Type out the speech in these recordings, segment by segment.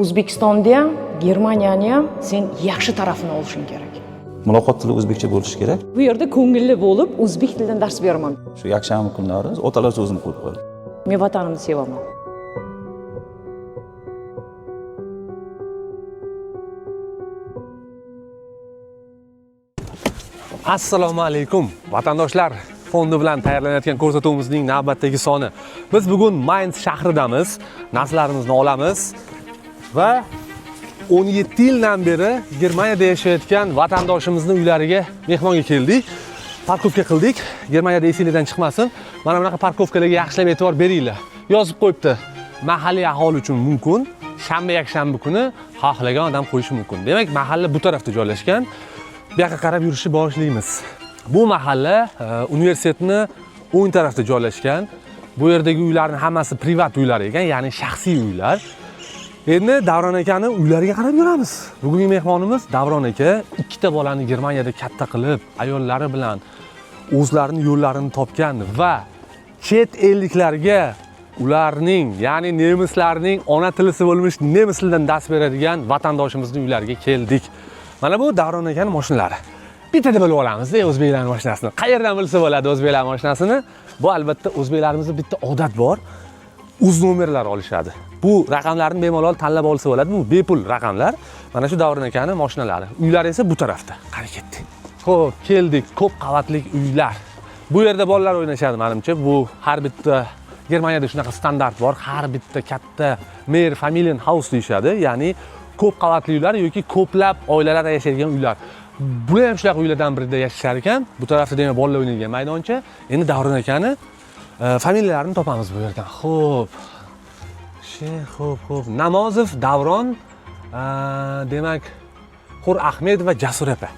O'zbekistonda ham, Germaniyani ham sen yaxshi tarafini olishing kerak. Muloqot tili o'zbekcha bo'lishi kerak. Bu yerda ko'ngilli bo'lib, o'zbek tilidan dars beraman. Shu yakshanba kunlari otalar so'zini qo'yib qo'yadi. Men vatanimni sevaman. Assalomu alaykum vatandoshlar. Fondi bilan tayyorlanayotgan ko'rsatuvimizning navbatdagi soni. Biz bugun Mainz shahridamiz. Narsalarimizni olamiz va 17 yildan beri Germaniyada yashayotgan vatandoshimizning uylariga mehmonga keldik. Parkovka qildik. Germaniyada esingizdan chiqmasin. Mana bunaqa parkovkalarga yaxshilab e'tibor beringlar. Yozib qo'yibdi. Mahalliy aholi uchun mumkin. Shanba yakshanba kuni xohlagan odam qo'yishi mumkin. Demak, mahalla bu tarafda joylashgan. Bu yoqqa qarab yurishni boshlaymiz. Bu mahalla universitetni o'ng tarafda joylashgan. Bu yerdagi uylarning hammasi privat uylar ekan, ya'ni shaxsiy uylar. Endi Davron akani uylariga qarab yuramiz. Bugungi mehmonimiz Davron aka ikkita bolani Germaniyada katta qilib, ayollari bilan o'zlarining yo'llarini topgan va chet elliklarga ularning, ya'ni nemislarning ona tilisi bo'lmish nemis tilidan dars beradigan vatandoshimizning uylariga keldik. Mana bu Davron akaning mashinalari. Bittada bilib olamiz-da o'zbeklarning mashinasini. Qayerdan bilsa bo'ladi o'zbeklar mashinasini? Bu albatta o'zbeklarimizda bitta odat bor. Uz nomerlar olishadi. Bu raqamlarni bemalol tanlab olsa bo'ladi. Bu bepul raqamlar. Mana shu Davron akaning mashinalari. Uylari esa bu tarafda. Qani ketdik. Xo'p, keldik. Ko'p qavatli uylar. Bu yerda bolalar o'ynashadi menimcha. Bu har bitta Germaniyada shunaqa standart bor. Har bitta katta Mehr Familienhaus deyshadi. Ya'ni ko'p qavatli uylar yoki ko'plab oilalar yashaydigan uylar. Bular ham shunaqa uylardan birida yashashar ekan. Bu tarafda demak bolalar o'ynaydigan maydoncha. Endi Davron akani familiyalarini topamiz bu yerdan. Xo'p. Xo'p. Namozov Davron, demak Xur Ahmedov va Jasur apa.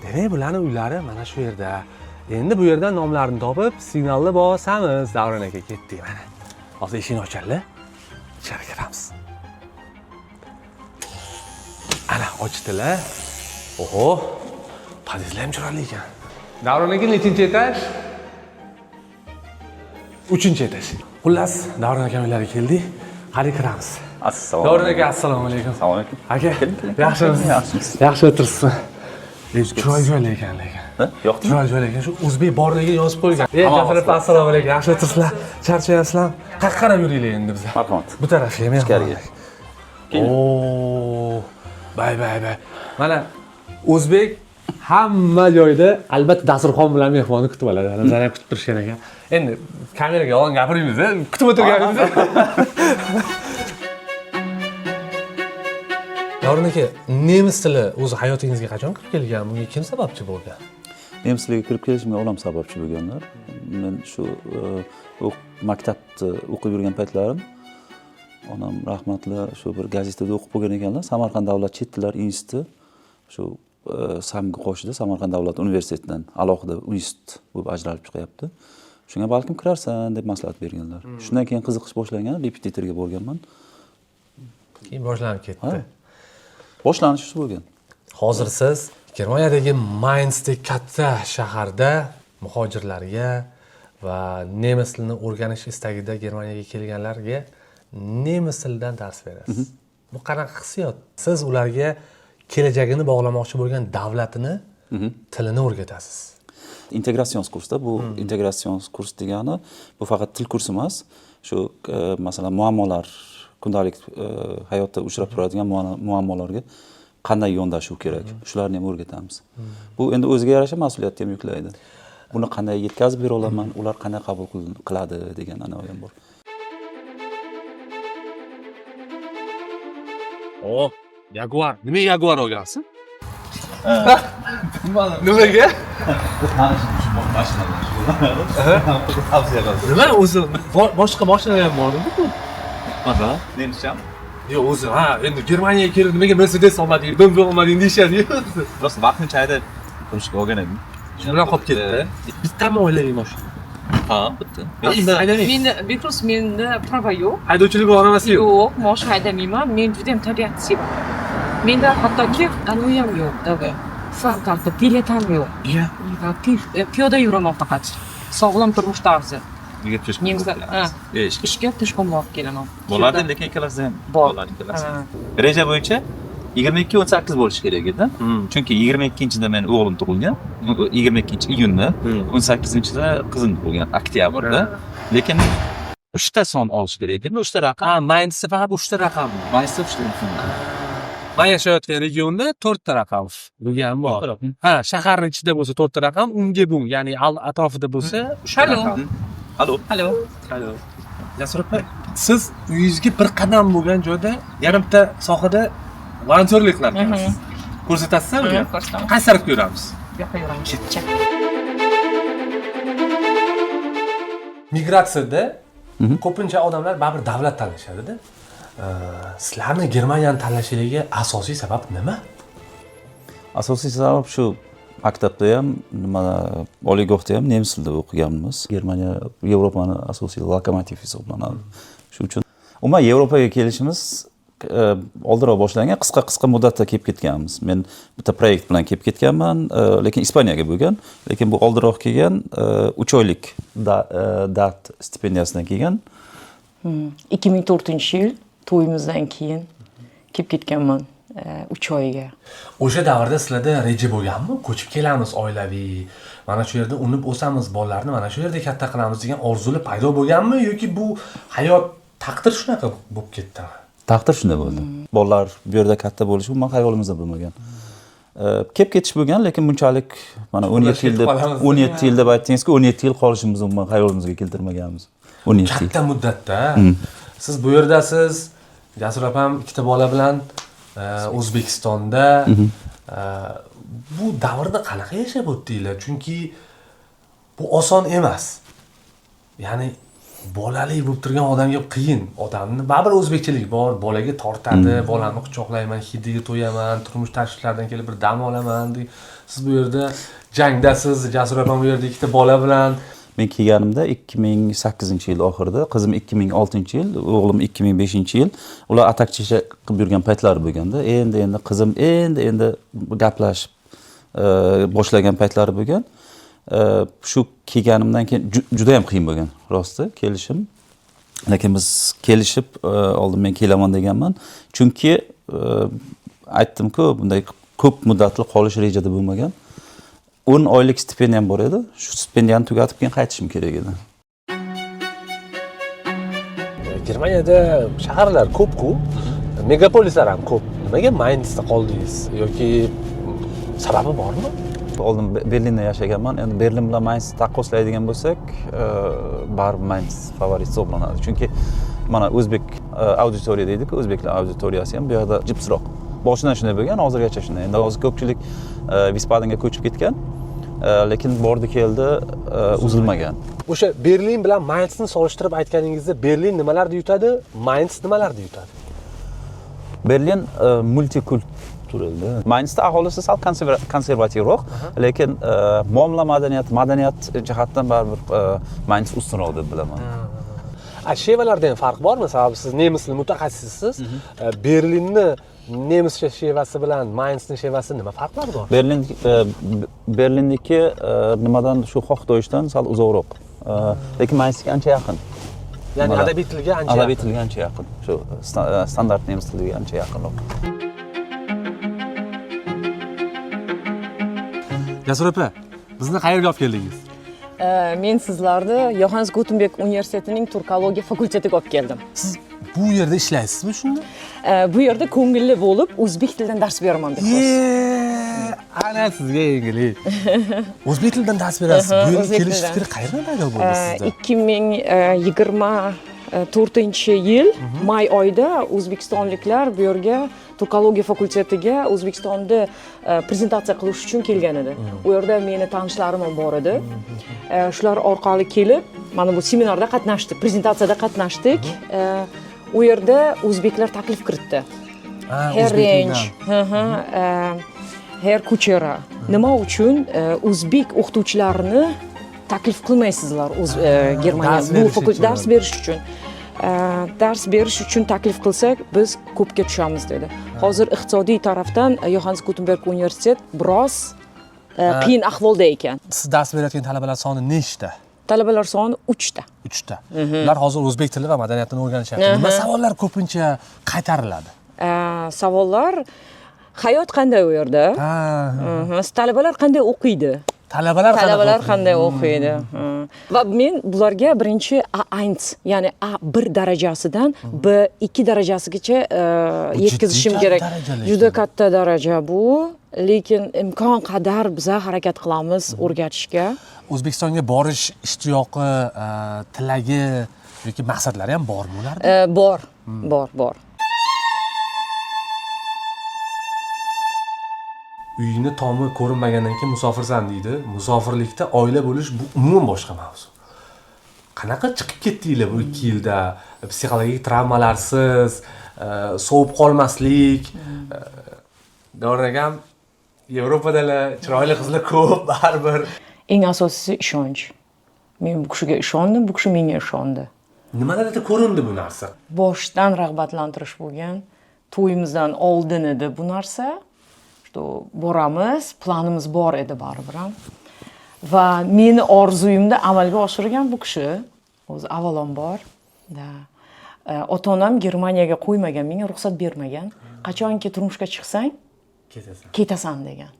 Demak, bularning uylari mana shu yerda. Endi bu yerdan nomlarini topib, signalni bosamiz. Davron aka ketdik mana. Hozir eshikni ochamiz. Ichari kiramiz. Ana ochdilar. Oho, podyezdlar ham chiroyli ekan. Davron aka nechinchi etaj? 3-etaj. Xullas, Davron aka uylariga keldik. Qani kiramiz. Assalomu Davron aka, assalomu alaykum. Assalomu alaykum. Aka, yaxshimisiz? Yaxshi o'tiribsizmi? Chiroyli ekan lekin. Ha? Yo'qmi? Chiroyli ekan. Shu o'zbek borligi yozib qo'ygan. Gapirib, assalomu alaykum. Yaxshi o'tiribsizlar? Charchayapsizlar? Qayerga qarab yuraylik endi biz? Marhamat. Bu tarafga ham. Ichkariga. Oo. Bay. Mana o'zbek hamma joyda albatta dasturxon bilan mehmonni kutib oladi. Bizlar ham kutib turishgan ekan. Endi kameraga yolg'on gapirmaymiz, kutib o'tirganmiz. Davron aka, nemis tili o'zi hayotingizga qachon kirib kelgan? Bunga kim sababchi bo'lgan? Nemis tiliga kirib kelishimga olam sababchi bo'lganlar. Men shu maktabda o'qib yurgan paytlarim onam rahmatli shu bir gazetada o'qib bo'lgan ekanlar. Samarqand davlat chet tillar instituti shu SAMga qo'shdi. Samarqand davlat universitetidan alohida institut bo'lib ajralib chiqyapti. Shunga balkim kirarsan deb maslahat berganlar. Shundan keyin qiziqish boshlangan, repetitorga bo'lganman. Keyin boshlanib ketdi. Boshlanishi shu bo'lgan. Hozir siz Germaniyadagi Mainzdagi katta shaharda muhojirlarga va nemis tilini o'rganish istagida Germaniyaga kelganlarga nemis tilidan dars berasiz. Bu qanaqa hissiyot? Siz ularga kelajagini bog'lamoqchi bo'lgan davlatini, tilini o'rgatasiz. Integratsion kursda bu integratsion kurs degani bu faqat til kursi emas. Shu masalan muammolar, kundalik hayotda uchrab turadigan muammolarga qanday yondashuv kerak, shularni ham o'rgatamiz. Bu endi o'ziga yarasha mas'uliyatni ham yuklaydi. Buni qanday yetkazib bera olaman, ular qanday qabul qiladi degan anavi ham bor. Oh, Jaguar. Nima Jaguar olgansiz? Nimaga? Nima o'zi boshqa mashinalar ham bormi-ku? Mana, nemischam? Yo'q, o'zi endi Germaniyaga kelib nimaga Mercedes olmading, BMW olmading deyshadi. Rost vaqtincha haydab turishga olgan edim. Shu bilan qolib ketdi. Bittami oilaviy mashina? Ha, bitta. Menda bekrus menda prava yo'q. Haydovchilik guvohnomasi yo'q. Yo'q, mashina haydamayman. Men juda ham tabiatni sevaman. Menda hattoki anavi ham yo'q, davay. Faqat bilet ham yo'q. Piyoda yuraman faqat. Sog'lom turmush tarzi. Uyga kirish Nemislar, ha, ishga tishqon borib kelaman. bo'ladi, lekin ikkalasi ham Bor. bo'ladi ikkalasi. Ha. Reja bo'yicha 22-18 bo'lishi kerak edi. Chunki 22-da men o'g'lim tug'ilgan. 22-iyunda, 18-da qizim tug'ilgan, oktyabrda. Lekin 3 ta son olish kerak edi. 3 ta raqam. Ha, Mainzda faqat 3 ta raqam. Maysa 3 ta raqam. Men yashayotgan regionda 4 ta raqam bo'lgan bor. Ha, shaharning ichida bo'lsa 4 ta raqam, unga bu, ya'ni atrofida bo'lsa 3 ta Alo. raqam. Alo. Alo. Alo. Jasur aka, siz uyingizga bir qadam bo'lgan joyda yarimta sohada volontyorlik qilasiz. Ko'rsatasiz unga? Ko'rsataman. Qaysi tarafga yuramiz? Bu yoqqa yuramiz. Migratsiyada ko'pincha odamlar baribir davlat tanlashadi-da. Sizlarni Germaniyani tanlashingizdagi asosiy sabab nima? Asosiy sabab shu maktabda ham, oliygohda ham nemis tilida o'qiganmiz. Germaniya Yevropaning asosiy lokomotiv hisoblanadi. Shu uchun umuman Yevropaga kelishimiz oldinroq boshlangan, qisqa muddatda kelib ketganmiz. Men bitta proyekt bilan kelib ketganman, lekin Ispaniyaga bo'lgan, lekin bu oldinroq kelgan 3 oylik dart stipendiyasidan kelgan. 2004-yil to'yimizdan keyin kelib ketganman 3 oyga. O'sha davrda sizlarda reja bo'lganmi? Ko'chib kelamiz oilaviy. Mana shu yerda unib o'samiz, bolalarni mana shu yerda katta qilamiz degan orzular paydo bo'lganmi yoki bu hayot taqdir shunaqa bo'lib ketdimi? Taqdir shunday bo'ldi. Bolalar bu yerda katta bo'lishi umuman hayolimizda bo'lmagan. Kelib ketish bo'lgan, lekin bunchalik mana 17 yil deb aytdingizki, 17 yil qolishimizni umuman hayolimizga keltirmaganmiz. 17 yil. Katta muddatda. Siz bu yerdasiz, Jasur opam ikkita bola bilan O'zbekistonda bu davrda qanaqa yashab o'tdinglar? Chunki bu oson emas. Ya'ni bolali bo'lib turgan odamga qiyin. Odamni baribir o'zbekchilik bor, bolaga tortadi, bolamni quchoqlayman, hidiga to'yaman, turmush tashvishlaridan kelib bir dam olaman deb. Siz bu yerda jangdasiz, Jasur opam bu yerda ikkita bola bilan. Men kelganimda 2008-yil oxirida, qizim 2006-yil, o'g'lim 2005-yil. Ular atakchicha qilib yurgan paytlari bo'lganda, endi qizim endi gaplashib boshlagan paytlari bo'lgan. Shu kelganimdan keyin juda ham qiyin bo'lgan, rosti, kelishim. Lekin biz kelishib, oldin men kelaman deganman. Chunki aytdim-ku, bunday ko'p muddatli qolish rejada bo'lmagan. 10 oylik stipendiyam bor edi. Shu stipendiyani tugatib keyin qaytishim kerak edi. Germaniyada shaharlar ko'p-ku, megapolislar ham ko'p. Nimaga Mainzda qoldingiz yoki sababi bormi? Oldin Berlinda yashaganman. Endi Berlin bilan Mainzni taqqoslaydigan bo'lsak, baribir Mainz favorit hisoblanadi. Chunki mana o'zbek auditoriya deydi-ku, o'zbeklar auditoriyasi ham bu yoqda jipsroq. Boshidan shunday bo'lgan, hozirgacha shunday. Endi hozir ko'pchilik Wiesbadenga ko'chib ketgan, lekin bordi keldi, uzilmagan. O'sha Berlin bilan Mainzni solishtirib aytganingizda Berlin nimalarni yutadi, Mainz nimalarni yutadi? Berlin multikulturalda. Mainzda aholisi sal konservativroq, lekin muomala madaniyat jihatdan baribir Mainz ustunroq deb bilaman. Shevalarda ham farq bormi? Sababi siz nemis mutaxassisiz. Berlinni nemischa shevasi bilan Mainzni shevasi nima farqlari bor? Berlinniki nimadan shu Hochdeutschdan sal uzoqroq. Lekin Mainzga ancha yaqin. Ya'ni adabiy tilga ancha yaqin. Adabiy tilga ancha yaqin. Shu standart nemis tiliga ancha yaqinroq. Jasur opa, bizni qayerga olib keldingiz? Men sizlarni Johannes Gutenberg universitetining turkologiya fakultetiga olib keldim. Siz bu yerda ishlaysizmi shunda? Bu yerda ko'ngilli bo'lib, o'zbek tilidan dars beraman deb ana sizga yangilik. O'zbek tilidan dars berasiz. Bu yerga kelish fikri qayerdan paydo bo'ldi sizda? 2024-yil may oyida o'zbekistonliklar bu yerga turkologiya fakultetiga O'zbekistonda prezentatsiya qilish uchun kelgan edi. U yerda meni tanishlarim ham bor edi. Shular orqali kelib, mana bu seminarda qatnashdik, prezentatsiyada qatnashdik. U yerda o'zbeklar taklif kiritdi. Herr Rench, Herr Kuchera. Nima uchun o'zbek o'qituvchilarini taklif qilmaysizlar Germaniyada bu fakultet dars berish uchun? Dars berish uchun taklif qilsak, biz ko'pga tushamiz dedi. Hozir iqtisodiy tarafdan Johannes Gutenberg universitet biroz qiyin ahvolda ekan. Siz dars berayotgan talabalar soni nechta? Talabalar soni 3 ta. 3 ta. Ular hozir o'zbek tili va madaniyatini o'rganishyapti. Nima savollar ko'pincha qaytariladi? Savollar hayot qanday u yerda? Talabalar qanday o'qiydi? Talabalar Qanday o'qiydi? Va men bularga birinchi A1, ya'ni A1 darajasidan B2 darajasigacha yetkazishim jiddiy kerak. darajali Juda katta daraja bu, lekin imkon qadar biz harakat qilamiz o'rgatishga. O'zbekistonga borish ishtiyoqi, tilagi yoki maqsadlari ham bormi ularda? Bor. Uyingni tomi ko'rinmagandan keyin musofirsan deydi. Musofirlikda oila bo'lish bu umuman boshqa mavzu. Qanaqa chiqib ketdinglar bu 2 yilda? Psixologik travmalarsiz, sovib qolmaslik. Davron Yevropadalar chiroyli qizlar ko'p, baribir. Eng asosiysi ishonch. Men bu kishiga ishondim, bu kishi menga ishondi. Nimalarda ko'rindi bu narsa? Boshdan rag'batlantirish bo'lgan. To'yimizdan oldin edi bu narsa. Boramiz, planimiz bor edi baribir ham. Va meni orzuyimni amalga oshirgan bu kishi o'zi avvalambor. Ota-onam Germaniyaga qo'ymagan, menga ruxsat bermagan. Qachonki turmushga chiqsang, ketasan degan.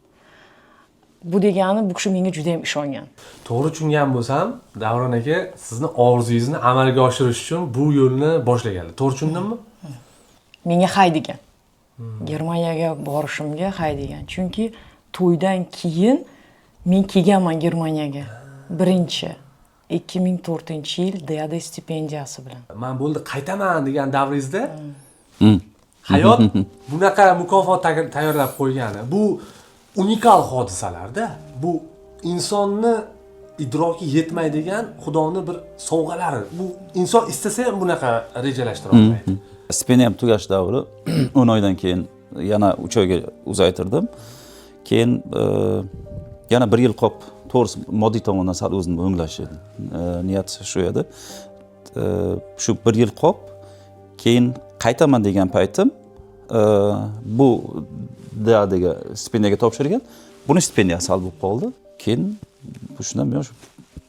Bu degani bu kishi menga juda ham ishongan. To'g'ri tushungan bo'lsam, Davron aka sizni orzungizni amalga oshirish uchun bu yo'lni boshlaganlar. To'g'ri tushundimmi? Menga hay degan. Germaniyaga borishimga hay degan. Chunki to'ydan keyin men kelganman Germaniyaga. Birinchi 2004-yil DAD stipendiyasi bilan. Men bo'ldi qaytaman degan davringizda hayot bunaqa mukofot tayyorlab qo'ygani. Bu unikal hodisalarda. Bu insonni idroki yetmaydigan Xudoning bir sovg'alari. Bu inson istasa ham bunaqa rejalashtira olmaydi. Stipendiyam tugash davri 10 oydan keyin yana 3 oyga uzaytirdim. Keyin yana 1 yil qolib, to'g'risi moddiy tomondan sal o'zimni o'nglash edi. Niyat shu edi. Shu 1 yil qolib, keyin qaytaman degan paytim bu DADga stipendiyaga topshirgan. Buni stipendiyasi hal bo'lib qoldi. Keyin shundan buyon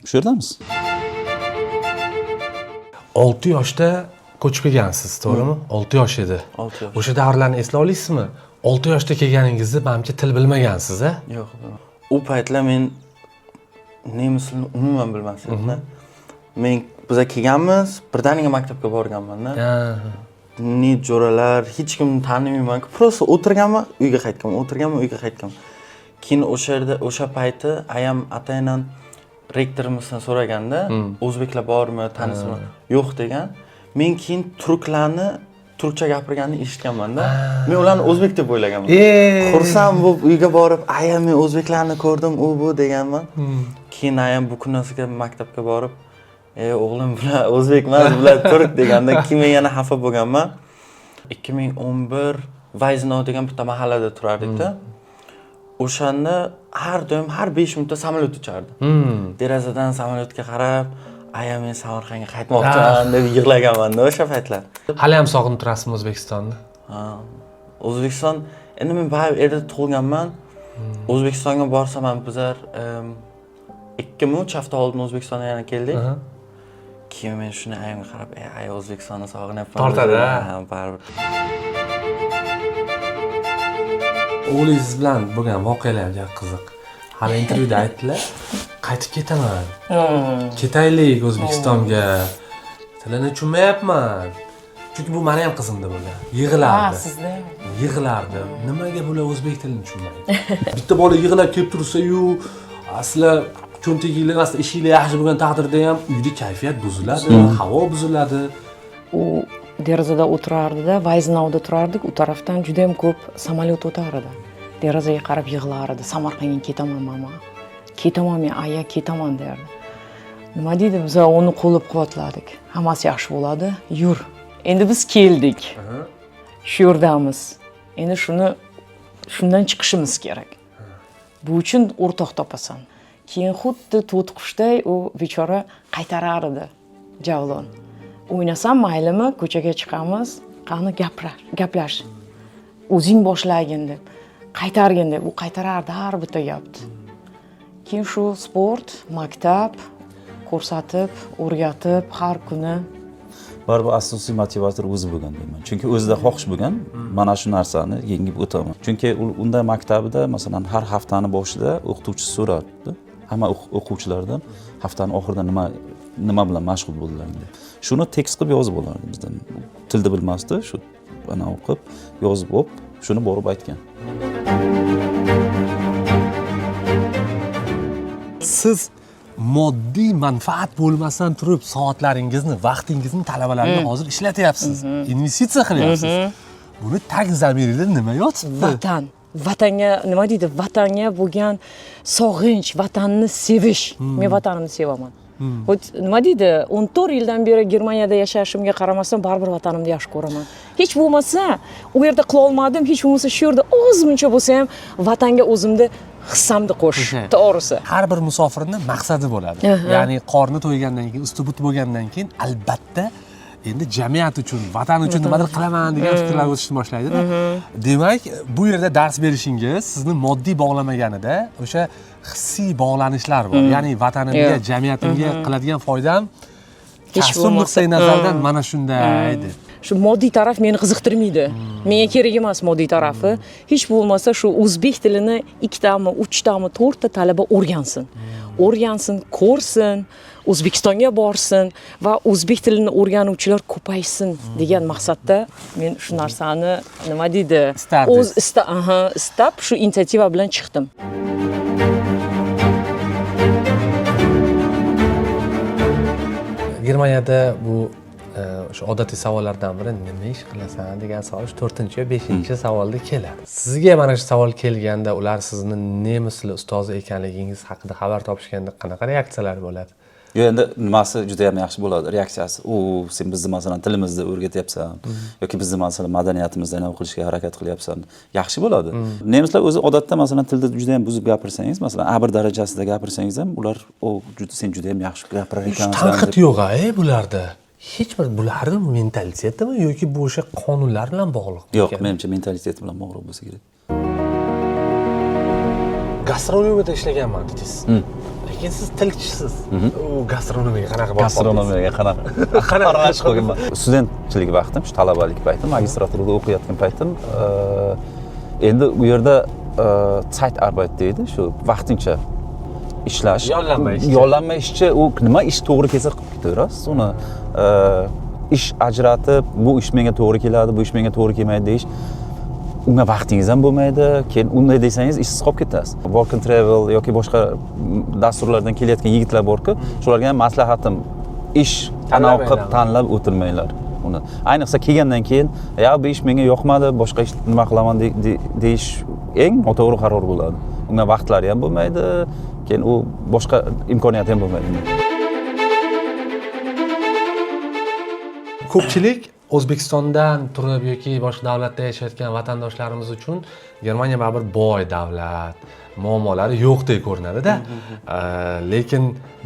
shu yerdamiz. 6 yoshda ko'chib kelgansiz, to'g'rimi? 6 yosh edi. 6 yosh. O'sha davrlarni eslay olasizmi? 6 yoshda kelganingizda menimcha til bilmagansiz, a? Yo'q. U paytlar men nemis tilini umuman bilmasdim. Biz kelganmiz, birdaniga maktabga borganman-da. Ni jo'ralar, hech kimni tanimayman. Prosta o'tirganman, uyga qaytganman. Keyin o'sha yerda o'sha payti ayam ataynan rektorimizdan so'raganda, o'zbeklar bormi, tanisizmi? Yo'q degan. Men keyin turkcha gapirganini eshitganman-da. Men ularni o'zbek deb o'ylaganman. Xursand bo'lib uyga borib, ayam men o'zbeklarni ko'rdim, u bu deganman. Keyin ayam bu kunasiga maktabga borib, o'g'lim bular o'zbek emas, bular turk deganda keyin men yana xafa bo'lganman. 2011 Vayznov degan bitta mahallada turardik-da. O'shanda har doim har 5 minutda samolyot uchardi. Derazadan samolyotga qarab, ayam men Samarqandga qaytmoqchiman deb yig'laganman o'sha paytlar. Hali ham sog'inib turasizmi O'zbekistonni? O'zbekiston, endi men baribir erta tug'ilganman. O'zbekistonga borsam ham bizlar 2-3 hafta oldin O'zbekistonga yana keldik. Keyin men shuni ayamga qarab, ay O'zbekistonni sog'inyapman. Tortadi, baribir. O'g'lingiz bilan bo'lgan voqealar juda qiziq. Hali intervyuda aytdilar, qaytib ketaman. Ketaylik O'zbekistonga. Tilini tushunmayapman. Chunki bu meni ham qizimda bo'lgan. Yig'lardi. Sizda? Yig'lardi. Nimaga bular o'zbek tilini tushunmaydi? Bitta bola yig'lab kelib tursa-yu, asli cho'ntaginglar, asli ishinglar yaxshi bo'lgan taqdirda ham uyda kayfiyat buziladi, havo buziladi. U derazada o'tirardi-da, Vayznovda turardik, u tarafdan juda ham ko'p samolyot o'tardi. Derazaga qarab yig'lardi. Samarqandga ketaman, mama. Ketaman men, aya, ketaman derdi. Nima deydi, biz uni qo'llab-quvvatladik. Hammasi yaxshi bo'ladi. Yur. Endi biz keldik. Shu yerdamiz. Endi shundan chiqishimiz kerak. Bu uchun o'rtoq topasan. Keyin xuddi to'tiqushday u bechora qaytarardi. Javlon. O'ynasam maylimi, ko'chaga chiqamiz, qani gaplash. O'zing boshlagin deb, qaytargin deb, u qaytarardi har bitta gapni. Keyin shu sport, maktab, ko'rsatib, o'rgatib, har kuni baribir asosiy motivator o'zi bo'lgan deyman. Chunki o'zida xohish bo'lgan, mana shu narsani yengib o'taman. Chunki unda maktabida masalan har haftani boshida o'qituvchi so'rardi. Hamma o'quvchilardan haftani oxirida nima bilan mashg'ul bo'ldilar deb. Shuni tekst qilib yozib olardi bizdan. Tilni bilmasdi, shu ana o'qib, yozib olib, shuni borib aytgan. Siz moddiy manfaat bo'lmasdan turib soatlaringizni, vaqtingizni talabalarga hozir ishlatyapsiz. Investitsiya qilyapsiz. Buni tag zamirida nima yotibdi? vatan, vatanga nima deydi? Vatanga bo'lgan sog'inch, vatanni sevish. Men vatanimni sevaman. Nima deydi? 14 yildan beri Germaniyada yashashimga qaramasdan baribir vatanimni yaxshi ko'raman. Hech bo'lmasa, u yerda qila olmadim, hech bo'lmasa shu yerda ozmuncha bo'lsa ham vatanga o'zimni hissamni qo'shish, to'g'risi. Har bir musofirning maqsadi bo'ladi. Ya'ni qorni to'ygandan keyin, usti but bo'lgandan keyin albatta endi jamiyat uchun, vatan uchun nimadir qilaman degan fikrlar o'tishni boshlaydi-da. Demak, bu yerda dars berishingiz sizni moddiy bog'lamaganida o'sha hissiy bog'lanishlar bor. Ya'ni vatanimga, jamiyatimga qiladigan foydam kasb nuqtai nazardan mana shunday deb. Shu moddiy taraf meni qiziqtirmaydi. Menga kerak emas moddiy tarafi. Hech bo'lmasa shu o'zbek tilini 2 tami, 3 tami, 4 ta talaba o'rgansin. O'rgansin, ko'rsin, O'zbekistonga borsin va o'zbek tilini o'rganuvchilar ko'paysin degan maqsadda men shu narsani nima deydi? Istab shu inisiativa bilan chiqdim. Germaniyada bu o'sha odatiy savollardan biri nima ish qilasan degan savol 4-yo 5-chi savolda keladi. Sizga mana shu savol kelganda ular sizni nemis tili ustozi ekanligingiz haqida xabar topishganda qanaqa reaksiyalar bo'ladi? Yo, endi nimasi juda ham yaxshi bo'ladi, reaksiyasi. Sen bizni masalan tilimizni o'rgatyapsan yoki bizni masalan madaniyatimizni o'qishga harakat qilyapsan. Yaxshi bo'ladi. Nemislar o'zi odatda masalan tilda juda ham buzib gapirsangiz, masalan A1 darajasida gapirsangiz ham ular sen juda ham yaxshi gapirar ekansan. Tanqid yo'q-a bularda. Hech bir bularning mentalitetimi yoki bu o'sha qonunlar bilan bog'liq? Yo'q, menimcha mentalitet bilan bog'liq bo'lsa kerak. Gastronomiyada ishlaganman dedingiz. Lekin siz tilchisiz. U gastronomiyaga qanaqa bosib? Gastronomiyaga qanaqa arash qo'yganman. Studentchilik vaqtim, shu talabalik paytim, magistraturada o'qiyotgan paytim, endi u yerda Zeitarbeit deydi, shu vaqtincha ishlash. Yollanma ishchi, u nima ish to'g'ri kelsa qilib ketaverasiz. Uni ish ajratib, bu ish menga to'g'ri keladi, bu ish menga to'g'ri kelmaydi deyish. Unga vaqtingiz ham bo'lmaydi. Keyin unday desangiz ishsiz qolib ketasiz. Work and travel yoki boshqa dasturlardan kelayotgan yigitlar borku, shularga ham maslahatim ish tanlab o'tirmanglar uni. Ayniqsa kelgandan keyin, bu ish menga yoqmadi, boshqa ish nima qilaman deyish eng noto'g'ri qaror bo'ladi. Unga vaqtlari ham bo'lmaydi, keyin u boshqa imkoniyati ham bo'lmaydi. Ko'pchilik O'zbekistondan turib yoki boshqa davlatda yashayotgan vatandoshlarimiz uchun Germaniya baribir boy davlat, muammolari yo'qdek ko'rinadi-da. Lekin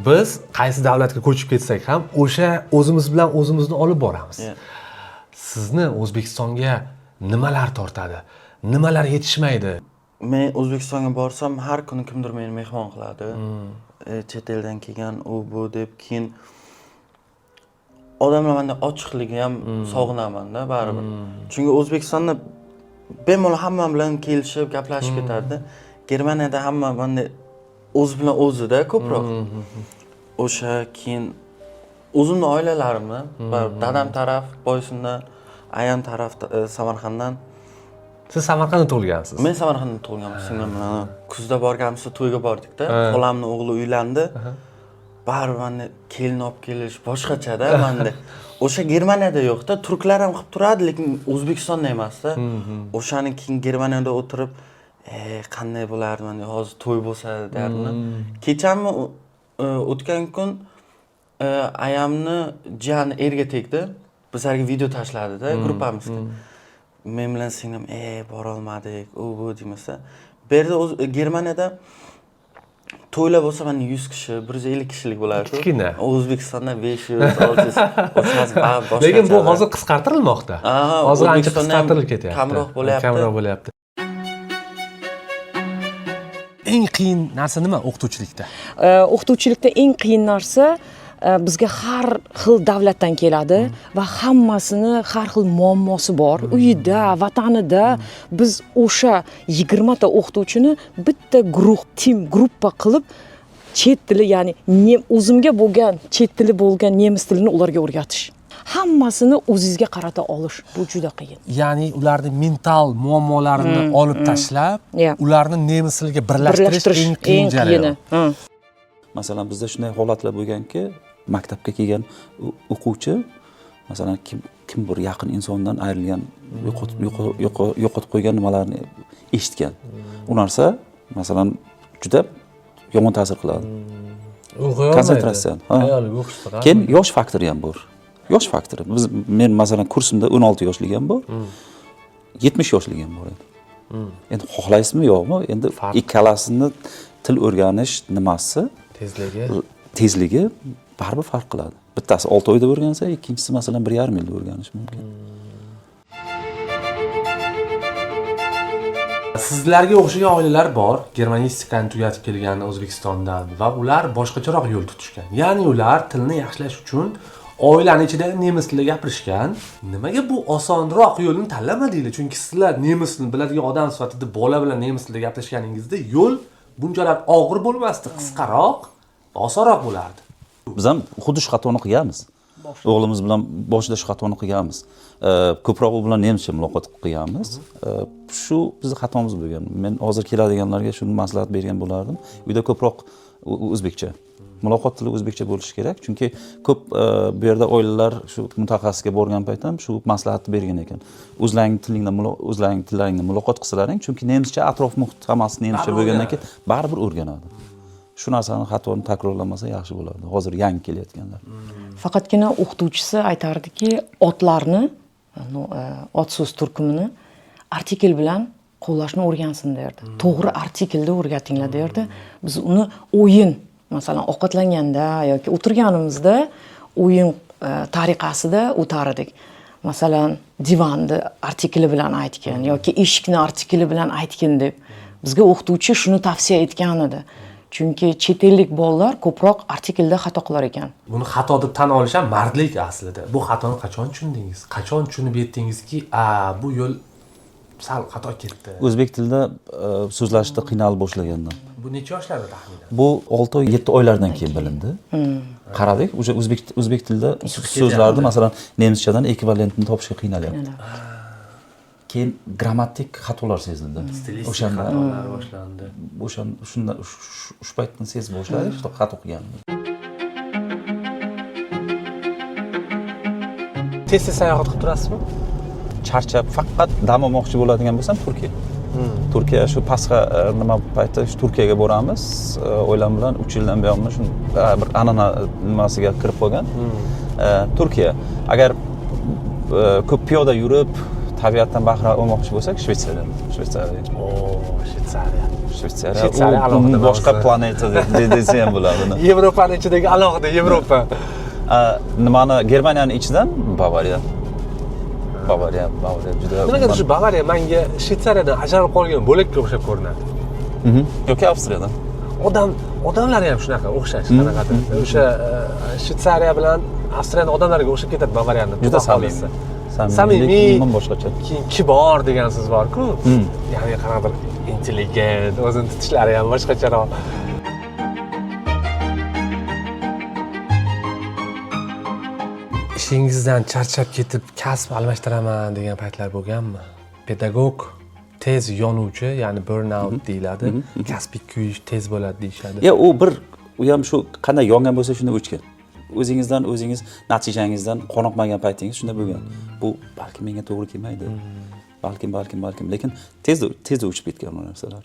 biz qaysi davlatga ko'chib ketsak ham o'sha o'zimiz bilan o'zimizni olib boramiz. Sizni O'zbekistonga nimalar tortadi? Nimalar yetishmaydi? Men O'zbekistonga borsam har kuni kimdir meni mehmon qiladi. Chet eldan kelgan u bu deb keyin odamlar menda ochiqligi ham sog'inaman-da baribir. Chunki O'zbekistonda bemalol hamma bilan kelishib, gaplashib ketadi. Germaniyada hamma menda o'zi bilan o'zida ko'proq. O'sha keyin o'zimning oilalarimni, dadam taraf Boysundan, ayam taraf Samarqanddan. Siz Samarqandda tug'ilgansiz? Men Samarqandda tug'ilganman, singlim bilan. Kuzda borganmiz, to'yga bordik-da. Xolamning o'g'li uylandi. Baribir meni kelin olib kelish boshqacha-da menda. O'sha Germaniyada yo'q-da, turklar ham qilib turadi, lekin O'zbekistonda emas-da. O'shani keyin Germaniyada o'tirib, qanday bo'lardi, mana hozir to'y bo'lsa derdim. Kechami o'tgan kun ayamni jiyani erga tegdi. Bizlarga video tashladi-da gruppamizga. Men bilan singlim, bora olmadik, u bu demasa. Bu yerda Germaniyada to'ylar bo'lsa mana 100 kishi, 150 kishilik bo'ladi. Kichkina. O'zbekistonda 500, 600, 800 boshqa. Lekin bu hozir qisqartirilmoqda. Hozir ancha qisqartirilib ketyapti. Kamroq bo'lyapti. Kamroq bo'lyapti. eng qiyin narsa nima o'qituvchilikda? O'qituvchilikda eng qiyin narsa bizga har xil davlatdan keladi va hammasini har xil muammosi bor. Uyida, vatanida biz o'sha 20 ta o'qituvchini bitta guruh, gruppa qilib chet tili, ya'ni o'zimga bo'lgan chet tili bo'lgan nemis tilini ularga o'rgatish. Hammasini o'zingizga qarata olish bu juda qiyin. Ya'ni ularning mental muammolarini olib tashlab, ularni nemis tiliga birlashtirish eng qiyin jarayon. Masalan, bizda shunday holatlar bo'lganki, maktabga kelgan o'quvchi masalan kim bir yaqin insondan ayrilgan, yo'qotib qo'ygan nimalarni eshitgan. U narsa masalan juda yomon ta'sir qiladi. Konsentratsiya. Keyin yosh faktori ham bor. Yosh faktori. Men masalan kursimda 16 yoshlik ham bor. 70 yoshlik ham bor edi. Endi xohlaysizmi yo'qmi? Endi ikkalasini til o'rganish nimasi? Tezligi baribir farq qiladi. Bittasi 6 oyda o'rgansa, ikkinchisi masalan 1,5 yilda o'rganish mumkin. Sizlarga o'xshagan oilalar bor, germanistikani tugatib kelgan O'zbekistondan va ular boshqacharoq yo'l tutishgan. Ya'ni ular tilni yaxshilash uchun oilani ichida nemis tilida gapirishgan. Nimaga bu osonroq yo'lni tanlamadinglar? Chunki sizlar nemis tilini biladigan odam sifatida bola bilan nemis tilida gaplashganingizda yo'l bunchalar og'ir bo'lmasdi, qisqaroq, osonroq bo'lardi. Biz ham xuddi shu xatoni qilganmiz. O'g'limiz bilan boshida shu xatoni qilganmiz. Ko'proq u bilan nemischa muloqot qilganmiz. Shu bizning xatomiz bo'lgan. Men hozir keladiganlarga shuni maslahat bergan bo'lardim. Uyda ko'proq o'zbekcha. Muloqot tili o'zbekcha bo'lishi kerak. Chunki ko'p bu yerda oilalar shu mutaxassisga borgan payt ham shu maslahatni bergan ekan. O'zlaring tillaringda muloqot qilsalaring, chunki nemischa atrof muhit hammasi nemischa bo'lgandan keyin baribir o'rganadi. Shu narsani xatoni takrorlamasa yaxshi bo'lardi. Hozir yangi kelayotganlar. Faqatgina o'qituvchisi aytardiki, otlarni, ot so'z turkumini artikl bilan qo'llashni o'rgansin derdi. To'g'ri artiklda o'rgatinglar derdi. Biz uni o'yin, masalan, ovqatlanganda yoki o'tirganimizda o'yin tariqasida o'tar edik. Masalan, divanni artikli bilan aytgan yoki eshikni artikli bilan aytgan deb bizga o'qituvchi shuni tavsiya etgan edi. Chunki chet ellik bolalar ko'proq artiklda xato qilar ekan. Buni xato deb tan olish ham mardlik aslida. Bu xatoni qachon tushundingiz? Qachon tushunib yetdingizki, bu yo'l sal xato ketdi? O'zbek tilida so'zlashishda qiynalib boshlagandan. Bu necha yoshlarda taxminan? Bu 6 7 oylardan keyin bilindi. Qaradik, o'sha o'zbek tilida so'zlarni masalan nemischadan ekvivalentini topishga qiynalyapti. Keyin grammatik xatolar sezildi. O'shanda boshlandi. Shunda shu paytdan sezib boshladik, shu xato qilganmiz. Tez sayohat qilib turasizmi? Charchab faqat dam olmoqchi bo'ladigan bo'lsam Turkiya. Turkiya shu Pasxa nima payti shu Turkiyaga boramiz. Oilam bilan 3 yildan buyon shu bir anana nimasiga kirib qolgan. Turkiya. Agar ko'p piyoda yurib tabiatdan bahra olmoqchi bo'lsak, Shveysariya. Shveysariya alohida boshqa planeta desa ham bo'ladi. Yevropaning ichidagi alohida Yevropa. Nimani Germaniyaning ichidan Bavariya juda. Nimaga shu Bavariya menga Shveysariyadan ajralib qolgan bo'lakka o'xshab ko'rinadi? Yoki Avstriyadan. Odamlari ham shunaqa o'xshash, qanaqadir. O'sha Shveysariya bilan Avstriyaning odamlariga o'xshab ketadi Bavariyani. Juda samimiy, umuman boshqacha. Keyin kibor degan so'z bor-ku. Ya'ni qanaqadir intelligent, o'zini tutishlari ham boshqacharoq. Ishingizdan charchab ketib kasb almashtiraman degan paytlar bo'lganmi? Pedagog tez yonuvchi, ya'ni burnout deyiladi. Kasbiy kuyish tez bo'ladi deyshadi. U ham shu qanday yongan bo'lsa shunda o'chgan. O'zingizdan o'zingiz natijangizdan qoniqmagan paytingiz shunda bo'lgan. Bu balki menga to'g'ri kelmaydi. Balkim, lekin tezda o'chib ketgan bu narsalar.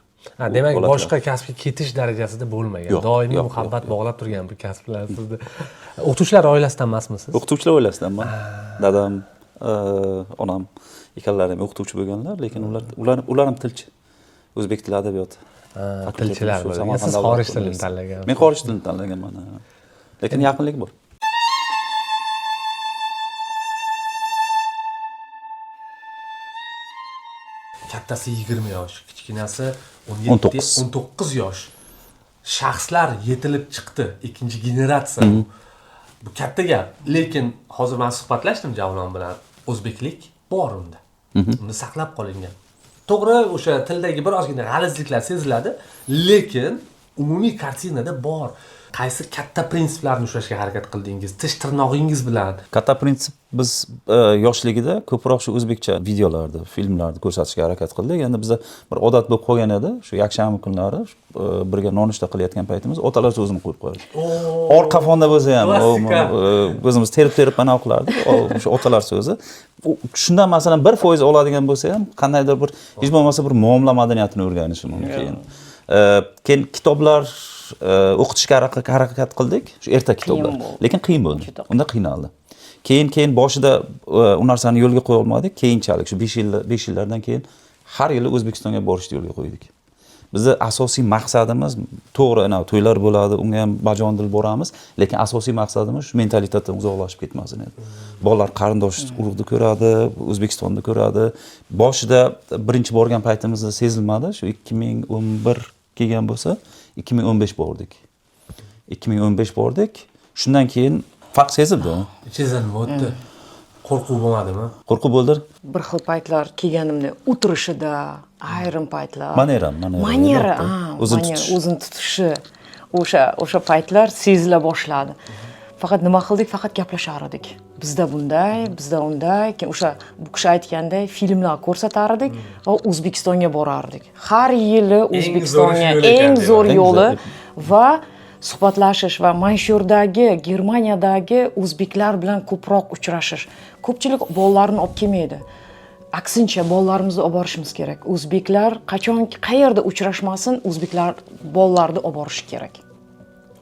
Demak, boshqa kasbga ketish darajasida bo'lmagan. Doimiy muhabbat bog'lab turgan bir kasb bilan sizni. O'qituvchilar oilasidan emasmisiz? O'qituvchilar oilasidanman. Dadam, onam ikkalari ham o'qituvchi bo'lganlar, lekin ular ham tilchi. O'zbek tili adabiyoti. Tilchilar bo'lgan. Siz xorij tilini tanlagansiz. Men xorij tilini tanlaganman. Lekin yaqinlik bor. kattasi 20 yosh, kichkinasi 19. 19 yosh. Shaxslar yetilib chiqdi, ikkinchi generatsiya. Bu katta gap. Lekin hozir men suhbatlashdim Javlon bilan. O'zbeklik bor unda. Uni saqlab qolingan. To'g'ri, o'sha tildagi bir ozgina g'alizliklar seziladi, lekin umumiy kartinada bor. Qaysi katta prinsiplarni ushlashga harakat qildingiz? Tish tirnog'ingiz bilan. Katta prinsip biz yoshligida ko'proq shu o'zbekcha videolarda, filmlarda ko'rsatishga harakat qildik. Endi bizda bir odat bo'lib qolgan edi, shu yakshanba kunlari birga nonushta qilayotgan paytimiz otalar so'zini qo'yib qo'yadi. Orqa fonda bo'lsa ham o'zimiz terib mana qilardik. O'sha otalar so'zi. Shundan masalan 1% oladigan bo'lsa ham qandaydir bir hech bo'lmasa bir muomala madaniyatini o'rganishi mumkin. Keyin kitoblar o'qitishga harakat qildik. Shu erta kitoblar. Lekin qiyin bo'ldi. Unda qiynaldi. Keyin boshida u narsani yo'lga qo'ya olmadik. Keyinchalik shu 5 yillardan keyin har yili O'zbekistonga borishni yo'lga qo'ydik. Bizni asosiy maqsadimiz to'g'ri, ana to'ylar bo'ladi, unga ham bajonidil boramiz, lekin asosiy maqsadimiz shu mentalitetdan uzoqlashib ketmasin edi. Bolalar qarindosh urug'ni ko'radi, O'zbekistonni ko'radi. Boshida birinchi borgan paytimizda sezilmadi, shu 2011 kelgan bo'lsa, 2015 bordik. 2015 bordik. Shundan keyin farq sezildi. Ichingizdan nima o'tdi? Qo'rquv bo'lmadimi? Qo'rquv bo'ldi. Bir xil paytlar kelganimda o'tirishida, ayrim paytlar Manera, o'zini tutishi, o'sha paytlar sezila boshladi. Faqat nima qildik? Faqat gaplashar edik. Bizda bunday, bizda unday, keyin o'sha bu kishi aytganday filmlar ko'rsatar edik va O'zbekistonga borardik. Har yili O'zbekistonga eng zo'r yo'li va suhbatlashish va Manshurdagi, Germaniyadagi o'zbeklar bilan ko'proq uchrashish. Ko'pchilik bolalarni olib kelmaydi. Aksincha bolalarimizni olib borishimiz kerak. O'zbeklar qachon qayerda uchrashmasin, o'zbeklar bolalarni olib borish kerak.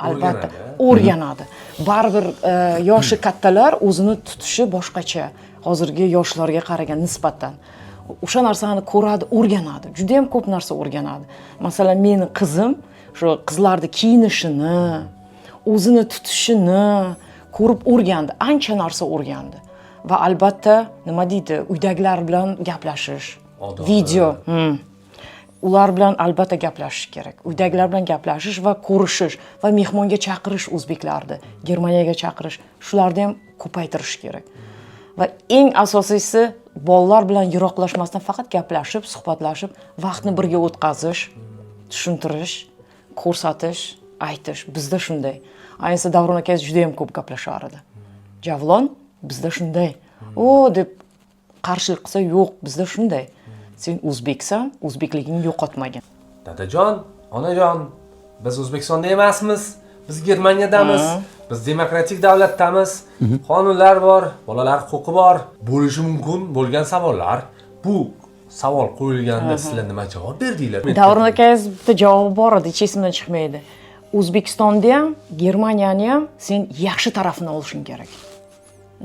Albatta, o'rganadi. Baribir yoshi kattalar o'zini tutishi boshqacha. Hozirgi yoshlarga qaragan nisbatan. O'sha narsani ko'radi, o'rganadi. Juda ham ko'p narsa o'rganadi. Masalan, meni qizim shu qizlarning kiyinishini, o'zini tutishini ko'rib o'rgandi, ancha narsa o'rgandi. Va albatta, nima deydi, uydagilar bilan gaplashish, video, ular bilan albatta gaplashish kerak. Uydagilar bilan gaplashish va ko'rishish va mehmonga chaqirish o'zbeklarni, Germaniyaga chaqirish, shularni ham ko'paytirish kerak. Va eng asosiysi bolalar bilan yiroqlashmasdan faqat gaplashib, suhbatlashib, vaqtni birga o'tkazish, tushuntirish, ko'rsatish, aytish. Bizda shunday. Ayniqsa Davron aka juda ham ko'p gaplashar edi. Javlon, bizda shunday. O deb qarshilik qilsa, yo'q, bizda shunday. Sen o'zbeksan, o'zbekligingni yo'qotmagin. Dadajon, onajon, biz O'zbekistonda emasmiz, biz Germaniyadamiz. Biz demokratik davlatdamiz. Qonunlar bor, bolalar huquqi bor. Bo'lishi mumkin bo'lgan savollar. Bu savol qo'yilganda sizlar nima javob berdinglar? Davron akangiz bitta javobi bor edi, hech esimdan chiqmaydi. O'zbekistonni ham, Germaniyani ham sen yaxshi tarafini olishing kerak.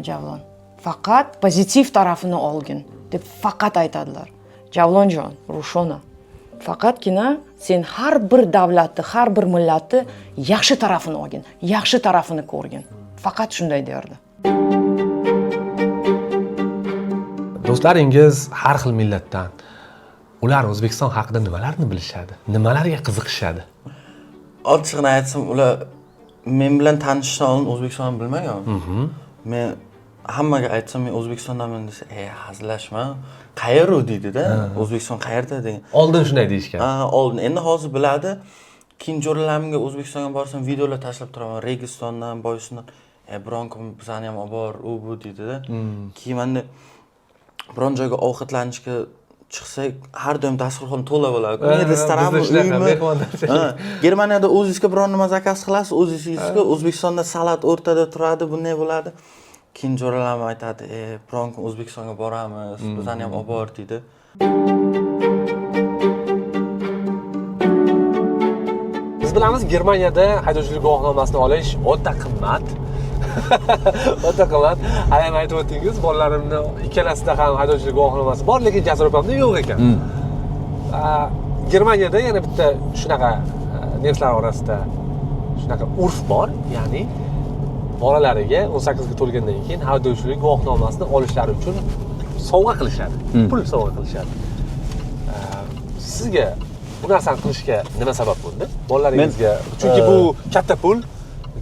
Javlon, faqat pozitiv tarafini olgin deb faqat aytadilar. Javlonjon, Rushona, faqatgina sen har bir davlatni, har bir millatni yaxshi tarafini olgin, yaxshi tarafini ko'rgin. Faqat shunday derdi. Do'stlaringiz har xil millatdan. Ular O'zbekiston haqida nimalarni bilishadi? Nimalarga qiziqishadi? Ochiqni aytsam, ular men bilan tanishishdan oldin O'zbekistonni bilmagan. Men hammaga aytsam, men O'zbekistondaman desa, hazillashma. Qayer u deydi-da? O'zbekiston qayerda degan. Oldin shunday deyishgan. Oldin. Endi hozir biladi. Keyin jo'ralarimga O'zbekistonga borsam, videolar tashlab turaman, Registondan, Boysundan. Biron kun bizani ham olib bor, u bu deydi-da. Keyin menda biron joyga ovqatlanishga chiqsak, har doim dasturxon to'la bo'ladi. Restoranmi, uymi? Germaniyada o'zingizga biron nima zakaz qilasiz, o'zingizga, O'zbekistonda salat o'rtada turadi, bunday bo'ladi. Keyin jo'ralarim aytadi, biron kun O'zbekistonga boramiz, bizani ham olib bor deydi. Biz bilamiz, Germaniyada haydovchilik guvohnomasini olish o'ta qimmat. O'ta qimmat. Ayam aytib o'tdingiz, bolalarimni ikkalasida ham haydovchilik guvohnomasi bor, lekin Jasur opamda yo'q ekan. Germaniyada yana bitta shunaqa nemislar orasida shunaqa urf bor, ya'ni bolalariga 18 ga to'lgandan keyin haydovchilik guvohnomasini olishlari uchun sovg'a qilishadi. Pul sovg'a qilishadi. sizga bu narsani qilishga nima sabab bo'ldi? Bolalaringizga, chunki bu katta pul,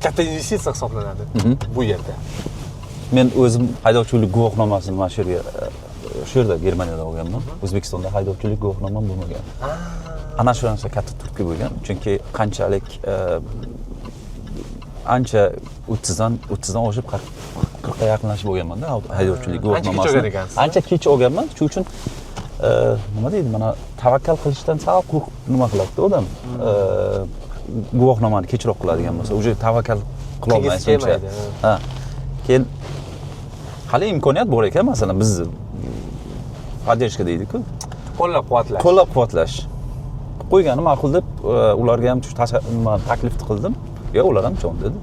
katta investitsiya hisoblanadi bu yerda. Men o'zim haydovchilik guvohnomasini mana shu yerda Germaniyada olganman. O'zbekistonda haydovchilik guvohnomam bo'lmagan. Ana shu narsa katta turtki bo'lgan. Chunki qanchalik ancha 30dan oshib 40 ga yaqinlashib olganman-da haydovchilik guvohnomasini. Ancha kech olganman. Shuning uchun nima deydi, mana tavakkal qilishdan sal nima qiladi odam. Guvohnomani kechroq qiladigan bo'lsa, o'sha tavakkal qila olmaysiz. Ha. Keyin hali imkoniyat bor ekan, masalan biz podдержка deydi-ku. Qo'llab-quvvatlash. Qo'ygani ma'qul deb ularga ham taklif qildim. Yo, ular ham chon dedi.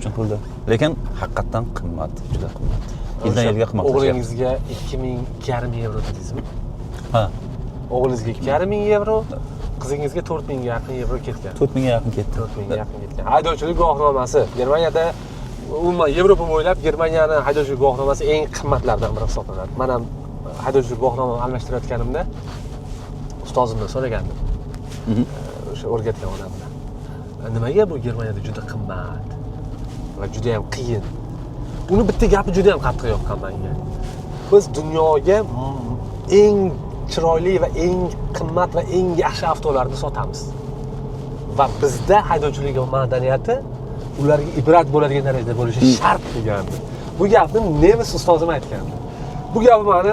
Shuning qildi. Lekin haqiqatan qimmat, juda qimmat. Yildan yilga qimmatlashyapti. O'g'lingizga 2,5 yevro dedingizmi? Ha. O'g'lingizga 2,5 yevro, qizingizga 4,000 ga yaqin yevro ketgan. 4,000 ga yaqin ketdi. 4,000 ga yaqin ketgan. Haydovchilik guvohnomasi Germaniyada, umuman Yevropa bo'ylab Germaniyani haydovchilik guvohnomasi eng qimmatlardan biri hisoblanadi. Men ham haydovchilik guvohnomani almashtirayotganimda ustozimdan so'ragandim. O'sha o'rgatgan odamdan. Nimaga bu Germaniyada juda qimmat va juda ham qiyin? Uni bitta gapi juda ham qattiq yoqqan menga. Biz dunyoga eng chiroyli va eng qimmat va eng yaxshi avtolarni sotamiz. Va bizda haydovchilik madaniyati ularga ibrat bo'ladigan darajada bo'lishi shart degandi. Bu gapni nemis ustozim aytgandi. Bu gapi meni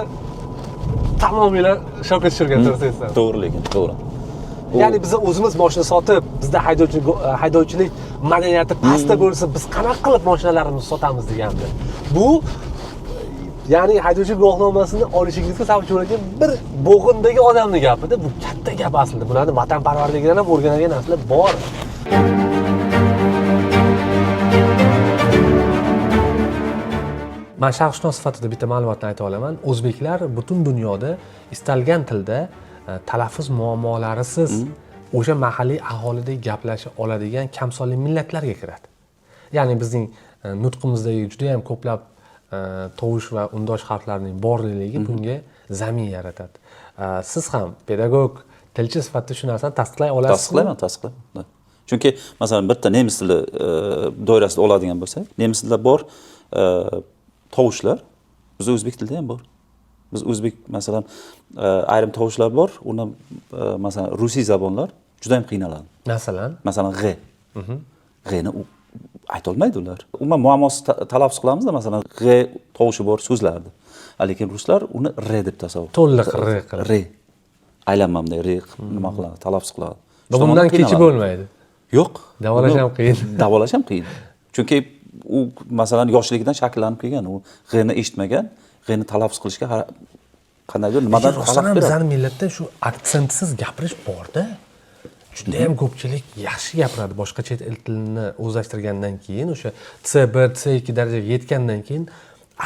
tamomila shokka tushirgan, to'g'ri aytsam. To'g'ri, lekin to'g'ri. Ya'ni biz o'zimiz mashina sotib, bizda haydovchilik madaniyati pastda bo'lsa, biz qanaqa qilib mashinalarimizni sotamiz degandi. Bu ya'ni haydovchilik guvohnomasini olishingizga sababchi bo'lgan bir bo'g'indagi odamning gapida. Bu katta gap aslida. Bularni vatanparvarlikdan ham o'rganadigan narsalar bor. Men sharqshunos sifatida bitta ma'lumotni ayta olaman. O'zbeklar butun dunyoda istalgan tilda talaffuz muammolarisiz o'sha mahalliy aholidek gaplasha oladigan kamsonli millatlarga kiradi. Ya'ni bizning nutqimizdagi juda ham ko'plab tovush va undosh harflarning borligi bunga zamin yaratadi. Siz ham pedagog, tilchi sifatida shu narsani tasdiqlay olasizmi? Tasdiqlayman. Chunki masalan bitta nemis tili doirasida oladigan bo'lsak, nemis tilida bor tovushlar, bizda o'zbek tilida ham bor. Biz o'zbek masalan ayrim tovushlar bor, uni masalan rusiy zabonlar juda ham qiynaladi. Masalan g. G'ni ayta olmaydi ular. Umuman muammosiz talaffuz qilamizda, masalan g tovushi bor so'zlarni. Lekin ruslar uni r deb tasavvur. To'liq r qiladi. R. Aylanmamda r nima qiladi, talaffuz qiladi. Bundan kechib bo'lmaydi. Yo'q. Davolash ham qiyin. Davolash ham qiyin. Chunki u masalan yoshligidan shakllanib kelgan, u g'ni eshitmagan, g'ni talaffuz qilishga qandaydir nimadan xalaqit beradi. Bizning millatda shu aksentsiz gapirish bor-da. Juda ham ko'pchilik yaxshi gapiradi. Boshqa chet el tilini o'zlashtirgandan keyin, o'sha C1, C2 darajaga yetgandan keyin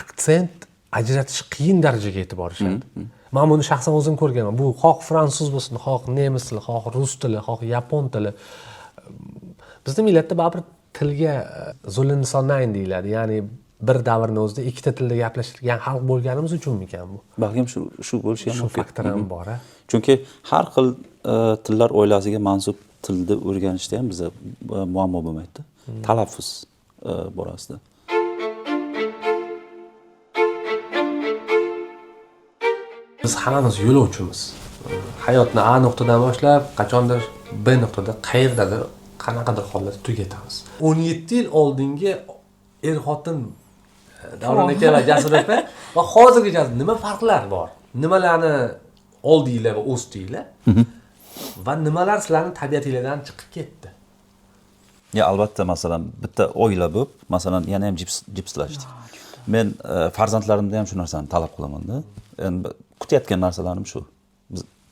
aksent ajratish qiyin darajaga yetib borishadi. Men buni shaxsan o'zim ko'rganman. Bu xoh fransuz bo'lsin, xoh nemis tili, xoh rus tili, xoh yapon tili. Bizning millatda baribir tilga zulm-nisonayn deyiladi. Ya'ni bir davrning o'zida ikkita tilda gaplashgan xalq bo'lganimiz uchunmikan bu? Balkim shu bo'lishi ham mumkin. Shu faktor ham bor. Chunki har xil tillar oilasiga mansub tilni o'rganishda ham bizda muammo bo'lmaydi. Talaffuz borasida. Biz hammamiz yo'lovchimiz. Hayotni A nuqtadan boshlab, qachondir B nuqtada, qayerdadir, qanaqadir hollarda tugatamiz. 17 yil oldingi er-xotin Davron aka va Jasur aka va hozirgacha nima farqlar bor? Nimalarni oldinglar va o'sdinglar? Va nimalar sizlarning tabiatingizdan chiqib ketdi? Ya albatta, masalan bitta oila bo'lib, masalan yana ham jipslashdik. Men farzandlarimda ham shu narsani talab qilaman-da. Endi kutayotgan narsalarim shu.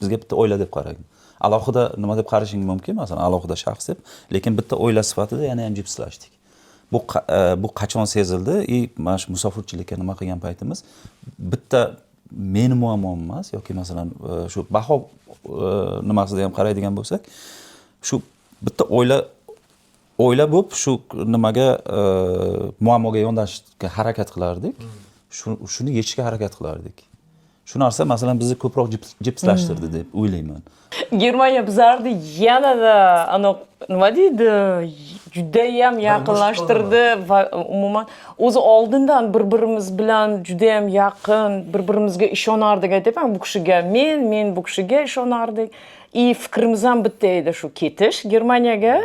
Bizga bitta oila deb qarang. Alohida nima deb qarashing mumkin, masalan alohida shaxs deb, lekin bitta oila sifatida yana ham jipslashdik. Bu qachon sezildi? Mana shu musofirchilikka nima qilgan paytimiz bitta meni muammom emas yoki masalan shu baho nimasida ham qaraydigan bo'lsak, shu bitta oila bo'lib shu nimaga muammoga yondashishga harakat qilardik. Shuni yechishga harakat qilardik. Shu narsa masalan bizni ko'proq jipslashtirdi deb o'ylayman. Germaniya bizlarni yanada nima deydi, judayam yaqinlashtirdi va umuman o'zi oldindan bir-birimiz bilan judayam yaqin, bir-birimizga ishonardik aytayman bu kishiga. Men bu kishiga ishonardik. Fikrimiz ham bitta edi, shu ketish Germaniyaga,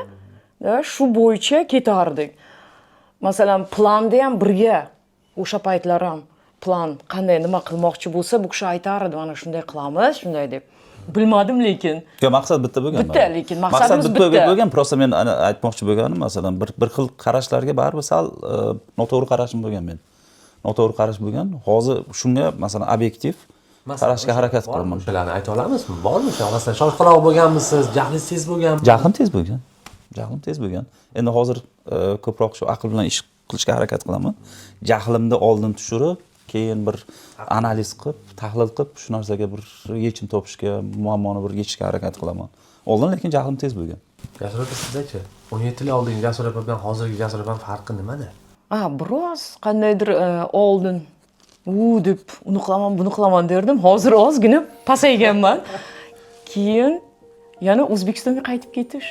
shu bo'yicha ketardik. Masalan, planda ham birga o'sha paytlar ham plan qanday nima qilmoqchi bo'lsa, bu kishi aytardi, mana shunday qilamiz, shunday deb. Bilmadim lekin. Yo, maqsad bitta bo'lgan. Bitta, lekin maqsadimiz bitta bo'lgan. Prosta men aytmoqchi bo'lganim, masalan, bir xil qarashlarga baribir sal noto'g'ri qarashim bo'lgan men. Noto'g'ri qarash bo'lgan. Hozir shunga masalan obyektiv qarashga harakat qilaman. Shularni ayta olamizmi? Bormi shu? Masalan, shoshqaloq bo'lganmisiz, jahlingiz tez bo'lganmi? Jahlim tez bo'lgan. Jahlim tez bo'lgan. Endi hozir ko'proq shu aql bilan ish qilishga harakat qilaman. Jahlimni oldin tushirib, keyin bir analiz qilib, tahlil qilib, shu narsaga bir yechim topishga, muammoni bir yechishga harakat qilaman. Oldin lekin jahlim tez bo'lgan. Jasur aka sizdachi? 17 yil oldingi Jasur aka bilan hozirgi Jasur aka farqi nimada? Biroz qandaydir oldin deb uni qilaman, buni qilaman derdim. Hozir ozgina pasayganman. Keyin yana O'zbekistonga qaytib ketish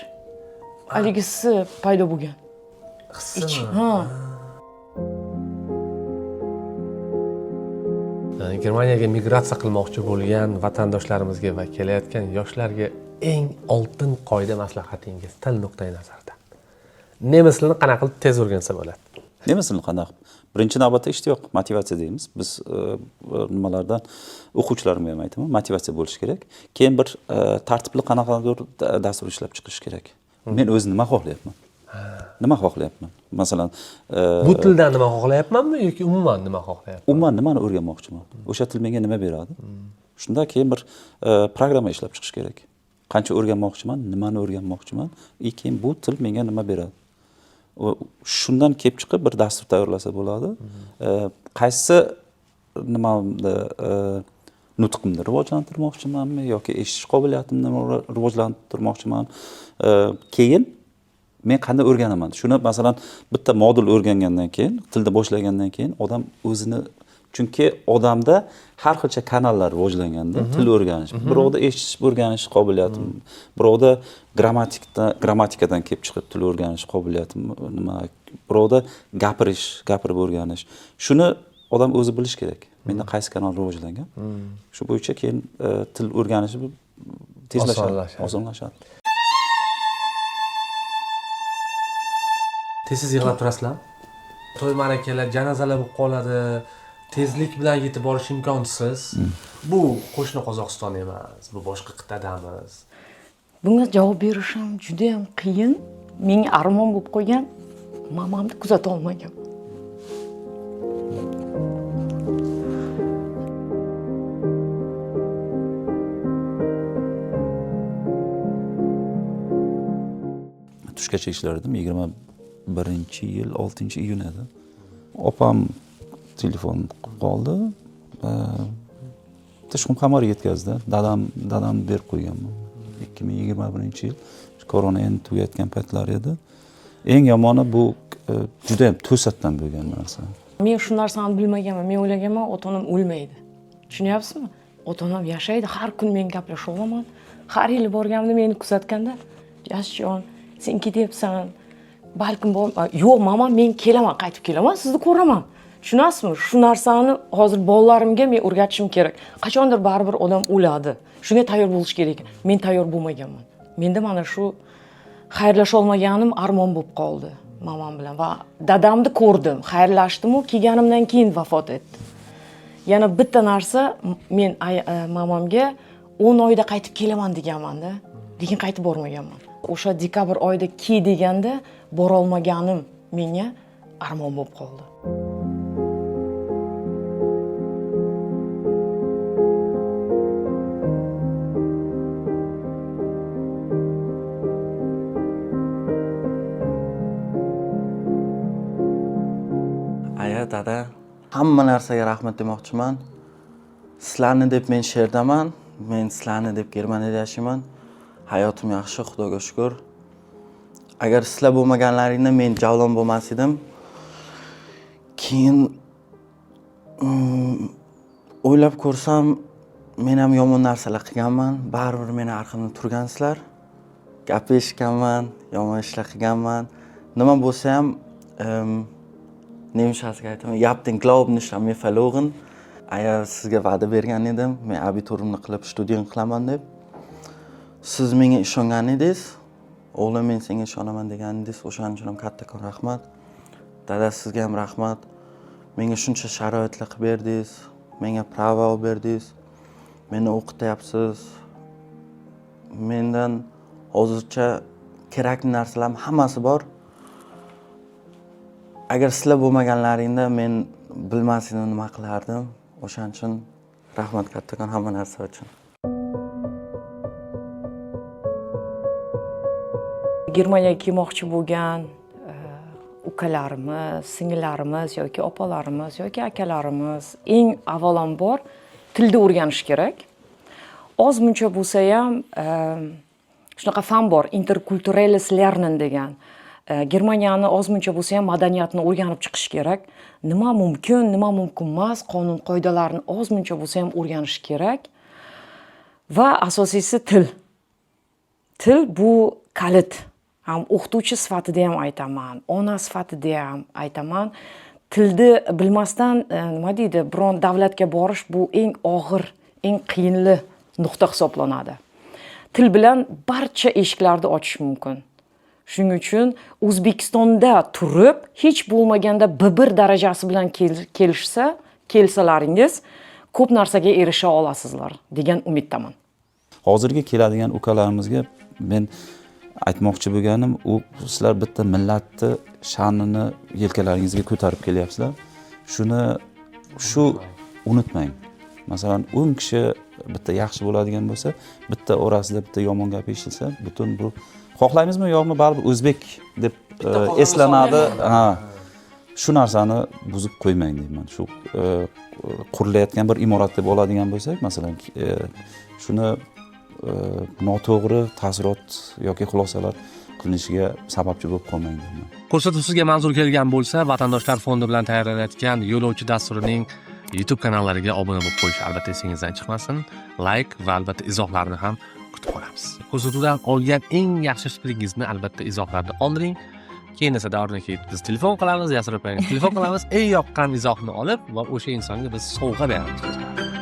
haligisi paydo bo'lgan. Hissimi? Germaniyaga migratsiya qilmoqchi bo'lgan vatandoshlarimizga va kelayotgan yoshlarga eng oltin qoida maslahatingiz til nuqtai nazaridan. Nemis tilini qanaqa qilib tez o'rgansa bo'ladi? Nemis tilini qanaqa? Birinchi navbatda ishtiyoq, motivatsiya deymiz. Biz nimalardan o'quvchilarimga ham aytaman, motivatsiya bo'lishi kerak. Keyin bir tartibli qanaqadir dastur ishlab chiqish kerak. Men o'zim nima xohlayapman? Nima xohlayapman? Masalan, bu tildan nima xohlayapmanmi yoki umuman nima xohlayapman? Umuman nimani o'rganmoqchiman? O'sha til menga nima beradi? Shunda keyin bir programma ishlab chiqish kerak. Qancha o'rganmoqchiman, nimani o'rganmoqchiman, keyin bu til menga nima beradi? Shundan kelib chiqib bir dastur tayyorlasa bo'ladi. Qaysi nimamni nutqimni rivojlantirmoqchimanmi yoki eshitish qobiliyatimni rivojlantirmoqchiman? Keyin men qanday o'rganaman? Shuni masalan bitta modul o'rgangandan keyin, tilda boshlagandan keyin odam o'zini, chunki odamda har xilcha kanallar rivojlanganda til o'rganish, birovda eshitish o'rganish qobiliyatim, birovda grammatikadan kelib chiqib til o'rganish qobiliyatim nima, birovda gapirib o'rganish. Shuni odam o'zi bilish kerak. Menda qaysi kanal rivojlangan? Shu bo'yicha keyin til o'rganishi tezlashadi, osonlashadi. Tez yig'lab turasizlar. To'y ma'rakalar, janozalar bo'lib qoladi. Tezlik bilan yetib borish imkonsiz. Bu qo'shni Qozog'iston emas, bu boshqa qit'adamiz. Bunga javob berish ham juda ham qiyin. Menga armon bo'lib qolgan, mamamni kuzata olmagan. Tushgacha ishlardim. 21-yil 6-iyun edi. Opam telefon qoldi. Tishqum qamar yetkazdi. Dadam berib qo'yganman. 2021-yil korona endi tugatgan paytlar edi. Eng yomoni bu juda ham to'satdan bo'lgan narsa. Men shu narsani bilmaganman. Men o'ylaganman, ota-onam o'lmaydi. Tushunyapsizmi? Ota-onam yashaydi, har kun men gaplasha olaman. Har yili borganimda meni kuzatganda, "Yashjon, sen ketyapsan. Balkim yo'q, mama, men kelaman, qaytib kelaman, sizni ko'raman." Tushunasizmi? Shu narsani hozir bolalarimga men o'rgatishim kerak. Qachondir baribir odam o'ladi. Shunga tayyor bo'lish kerak. Men tayyor bo'lmaganman. Menda mana shu xayrlasha olmaganim armon bo'lib qoldi mamam bilan va dadamni ko'rdim. Xayrlashdim-u, kelganimdan keyin vafot etdi. Yana bitta narsa, men mamamga 10 oyda qaytib kelaman deganman-da, lekin qaytib bormaganman. O'sha dekabr oyida deganda bora olmaganim menga armon bo'lib qoldi. Aya, dada, hamma narsaga rahmat demoqchiman. Sizlarni deb men sherdaman, men sizlarni deb Germaniyada yashayman. Hayotim yaxshi, Xudoga shukr. Agar sizlar bo'lmaganlaringda men javlon bo'lmas edim. Keyin o'ylab ko'rsam, men ham yomon narsalar qilganman, baribir meni orqamda turgansizlar. Gap eshitganman, yomon ishlar qilganman. Nima bo'lsa ham, Nemchasiga aytaman, "Ich habe den Glauben nicht an mir verloren." Agar sizga va'da bergan edim, men abiturimni qilib studiyan qilaman deb. Siz menga ishongan edingiz. O'g'lim, men senga ishonaman degan edingiz. O'shaning uchun ham kattakon rahmat. Dada, sizga ham rahmat. Menga shuncha sharoitlar qilib berdingiz. Menga prava olib berdingiz. Meni o'qityapsiz. Mendan hozircha kerakli narsalarning hammasi bor. Agar sizlar bo'lmaganlaringda men bilmas edim nima qilardim. O'shaning uchun rahmat kattakon hamma narsa uchun. Germaniyaga kelmoqchi bo'lgan ukalarimiz, singillarimiz yoki opalarimiz yoki akalarimiz eng avvalambor tilni o'rganish kerak. Oz muncha bo'lsa ham shunaqa fan bor, interkulturelles lernen degan. Germaniyani oz muncha bo'lsa ham madaniyatni o'rganib chiqish kerak. Nima mumkin, nima mumkin emas, qonun qoidalarni oz muncha bo'lsa ham o'rganish kerak. Va asosiysi til. Til bu kalit. Ham o'qituvchi sifatida ham aytaman, ona sifatida ham aytaman. Tilni bilmasdan nima deydi, biron davlatga borish bu eng og'ir, eng qiyinli nuqta hisoblanadi. Til bilan barcha eshiklarni ochish mumkin. Shuning uchun O'zbekistonda turib, hech bo'lmaganda B1 darajasi bilan kelsalaringiz, ko'p narsaga erisha olasizlar degan umiddaman. Hozirgi keladigan ukalarimizga men aytmoqchi bo'lganim, u sizlar bitta millatni sha'nini yelkalaringizga ko'tarib kelyapsizlar. Shu unutmang. Masalan, 10 kishi bitta yaxshi bo'ladigan bo'lsa, bitta orasida bitta yomon gap eshitilsa, butun bu xohlaymizmi yo'qmi, baribir o'zbek deb eslanadi. Shu narsani buzib qo'ymang deyman. Shu qurilayotgan bir imorat deb oladigan bo'lsak, masalan, shuni noto'g'ri taassurot yoki xulosalar qilinishiga sababchi bo'lib qolmang deyman. Ko'rsatuv sizga manzur kelgan bo'lsa, Vatandoshlar fondi bilan tayyorlanayotgan Yo'lovchi dasturining YouTube kanallariga obuna bo'lib qo'yish albatta esingizdan chiqmasin. Like va albatta izohlarni ham kutib qolamiz. Ko'rsatuvdan olgan eng yaxshi fikringizni albatta izohlarda qoldiring. Keyin esa davrni biz telefon qilamiz, Yasir opang telefon qilamiz, eng yoqqan izohni olib va o'sha insonga biz sovg'a beramiz.